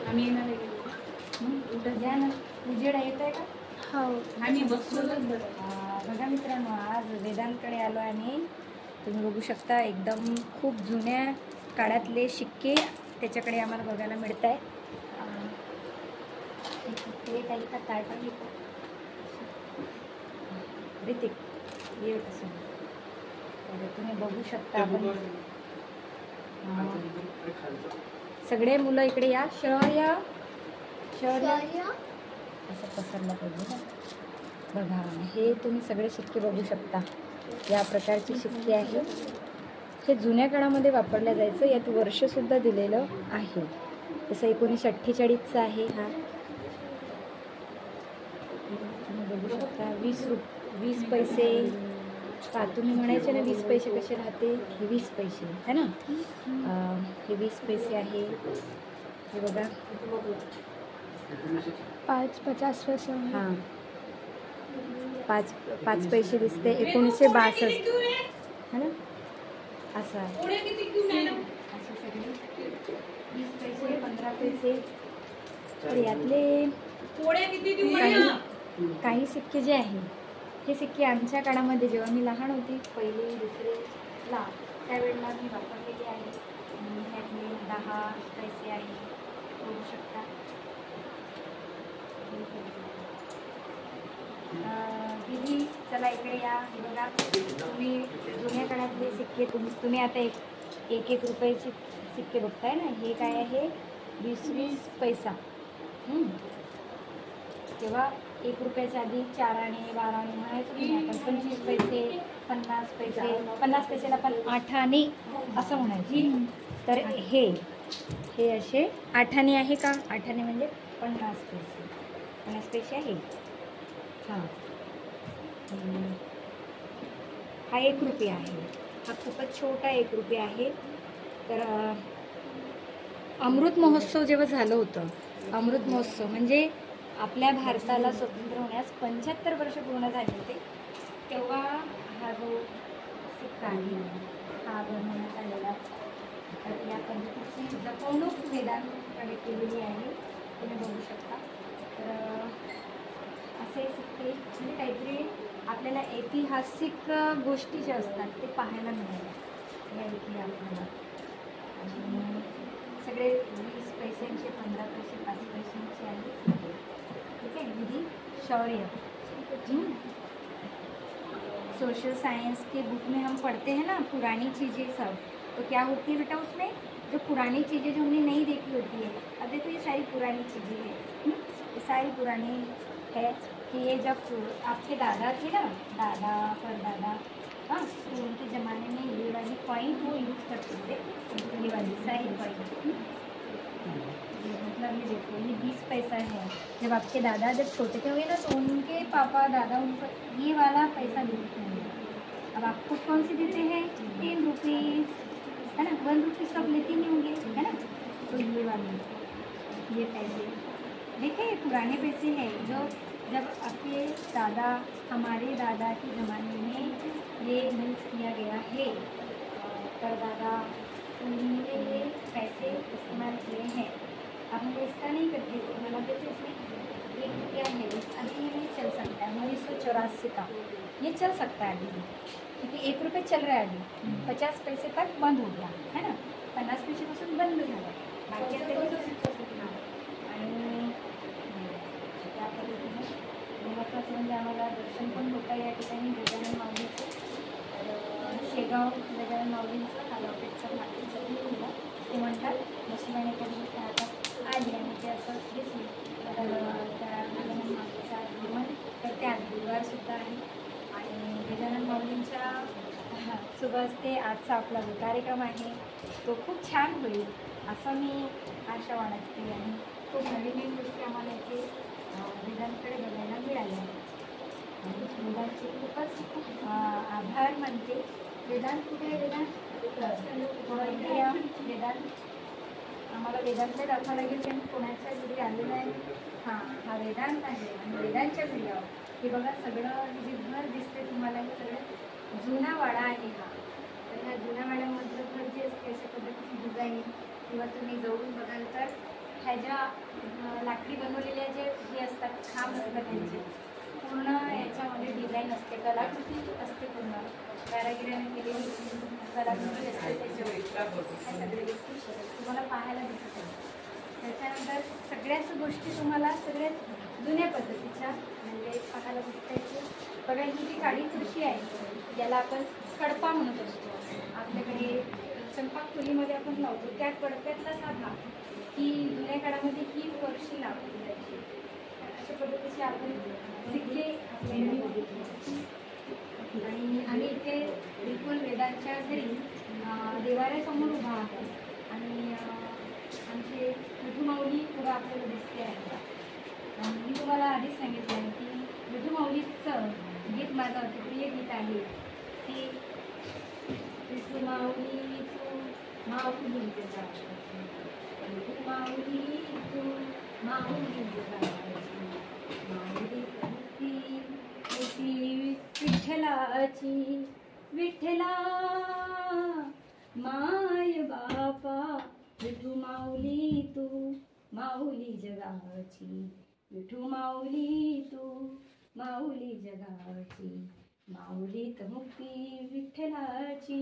आम्ही येणार आहे. कुठं द्या ना, उजेड येत आहे का? हो. आम्ही बसलोच बघा मित्रांनो, आज वेदांतकडे आलो आणि तुम्ही बघू शकता एकदम खूप जुन्या काळातले शिक्के त्याच्याकडे आम्हाला बघायला मिळत आहे. प्लेट आहे का, ताट आहे का? ऋतिक ये कसं तर तुम्ही बघू शकता. आपण सगळे मुलं इकडे या. शौर्य शौर्य असं पसरलं पाहिजे ना. बघा, हे तुम्ही सगळे शिक्के बघू शकता. या प्रकारचे शिक्के आहेत. हे जुन्या काळामध्ये वापरल्या जायचं. यात वर्षसुद्धा दिलेलं आहे. जसं 1948चा आहे हा. तुम्ही बघू शकता. 20 पैसे. तुम्ही म्हणायचे ना 20 पैसे कसे राहते. हे 20 पैसे है ना. हे 20 पैसे आहे. हे बघा 50 पैसे. हां, 5 पैसे दिसते. 1962 है ना. असं आहे. असे सगळे 20 पैसे 15 पैसे. तर यातले काही सिक्के जे आहे हे सिक्के आमच्या काळामध्ये जेव्हा मी लहान होती, पहिली दुसरीला, त्यावेळेला मी वापरलेले आहे. ह्यातले 10 पैसे आहे. बघू शकता. दीदी चला इकडे या. हे बघा, तुम्ही जुन्या काळातले सिक्के तुम्ही आता एक रुपयाचे सिक्के बघताय ना. हे काय आहे, 20 पैसा. तेव्हा 1 रुपयाच्या आधी 4 आणे 12 आणे म्हणायचं नाही आपण. 25 पैसे 50 पैसे. 50 पैशाला पण 8 आणे असं म्हणायचं. तर हे असे 8 आणे आहे का. 8 आणे म्हणजे 50 पैसे. 50 पैसे आहे. हां, हा 1 रुपया आहे. हा खूपच छोटा 1 रुपया आहे. तर अमृत महोत्सव जेव्हा झालं होतं, अमृत महोत्सव म्हणजे आपल्या भारताला स्वतंत्र होण्यास 75 वर्ष पूर्ण झाले होते, तेव्हा हा जो सिक्का आहे हा बनवण्यात आलेला. तर या पद्धतीची जपवणूक वेदांकडे केलेली आहे. तुम्ही बघू शकता. तर असे सिक्के म्हणजे काहीतरी आपल्याला ऐतिहासिक गोष्टी ज्या असतात ते पाहायला मिळाल्या या इथे आपल्याला. आणि सगळे 20 पैशांचे 15 पैसे 5 पैशांचे आहेत. ठीक है दीदी. शौर्य सोशल साइंस के बुक में हम पढ़ते हैं ना पुरानी चीज़ें सब, तो क्या होती है बेटा उसमें जो पुरानी चीज़ें जो हमने नहीं देखी होती है. अब देखो ये सारी पुरानी चीज़ें हैं. ये सारी पुरानी है कि ये जब आपके दादा थे ना, दादा परदादा, हाँ, तो उनके ज़माने में ये वाली कॉइन वो यूज़ करते थे. ये वाली सारी कॉइन मतलब ये देखो, ये 20 पैसा है. जब आपके दादा जब छोटे थे हुए ना, तो उनके पापा दादा उनको ये वाला पैसा देते हैं. अब आपको कौन सी देते हैं, 10 रुपीज़ है ना. 1 रुपीज़ तो आप लेते नहीं होंगे है ना. तो ये वाले ये पैसे देखिए, ये पुराने पैसे हैं जो जब आपके दादा हमारे दादा के ज़माने में ये यूज़ किया गया है. परदादा उन्होंने ये पैसे इस्तेमाल किए हैं. अब हम इसका नहीं करते इस्तेमाल. अब जैसे इसमें 1 रुपया है, अभी ये नहीं चल सकता है. 1984 का ये चल सकता है अभी, क्योंकि 1 रुपये चल रहा है अभी. 50 पैसे तक बंद हो गया है ना. 50 पैसेपासून बंद झालं. बाकी आता आणि त्या पद्धतीने महत्त्वाचं म्हणजे आम्हाला दर्शन पण होतं या ठिकाणी गजानन माऊलीचं. तर शेगाव गजानन माऊलींचं हा लॉकेटचा मातीचा दिला ते म्हणतात. नशिबाने कधी आता आली आणि ते असं दिसली तर त्या गजानन माऊलीचा आगमन तर ते आज गुरुवारसुद्धा आहे. आणि गजानन माऊलींच्या शुभ हस्ते आजचा आपला जो कार्यक्रम आहे तो खूप छान होईल असं मी आशा बाळगते. आणि खूप नवीन गोष्टी आम्हाला इथे वेदांतकडे बघायला मिळाल्या. वेदांतचे खूपच आभार मानते. वेदांत कुठे आहे. वेदांत वेदांत आम्हाला वेदांतला दाखवावं लागेल की आम्ही कोणाच्या घरी आलेलं आहे. हां, हा वेदांत आहे. आणि वेदांतच्या घरी हे बघा सगळं जे घर दिसते तुम्हाला हे सगळं जुना वाडा आहे हा. तर ह्या जुन्या वाड्यामधलं घर जे असते अशा पद्धतीची डिझाईन किंवा तुम्ही जवळून बघाल तर ह्या ज्या लाकडी बनवलेल्या जे हे असतात खांब असतात त्यांचे पूर्ण याच्यामध्ये डिझाईन असते, कलाकृती असते, पूर्ण कारागिराने केलेली कलाकृती असते त्याच्यावर तुम्हाला पाहायला दिसत आहे. त्याच्यानंतर सगळ्याच गोष्टी तुम्हाला सगळ्यात जुन्या पद्धतीच्या म्हणजे पाहायला दिसते. बघा ही जी काळी फरशी आहे याला आपण कडपा म्हणत असतो. आपल्याकडे स्वयंपाक खोलीमध्ये आपण लावतो त्या कडप्यातला साधा ही जुन्या काळामध्ये ही फरशी लावली जायची. अशा पद्धतीचे आपण सिक्के आपल्याकडे आणि आम्ही इथे बिलकुल वेदांच्या घरी देवाऱ्यासमोर उभा आहे आणि आमचे विठुमाऊली पुढं आपल्याला दिसते आहे. मी तुम्हाला आधीच सांगितलं आहे की विठुमाऊलीचं गीत माझं अतिप्रिय गीत आहे की विठुमाऊली तू माऊली जगाची, विठुमाऊली तू माऊली जगाची, माऊली होती विठ्ठलाची, विठ्ठला माय बापा, विठू माऊली तू माऊली जगाची, विठू माऊली तू माऊली जगाची, माऊलीत मुक्ती विठ्ठलाची.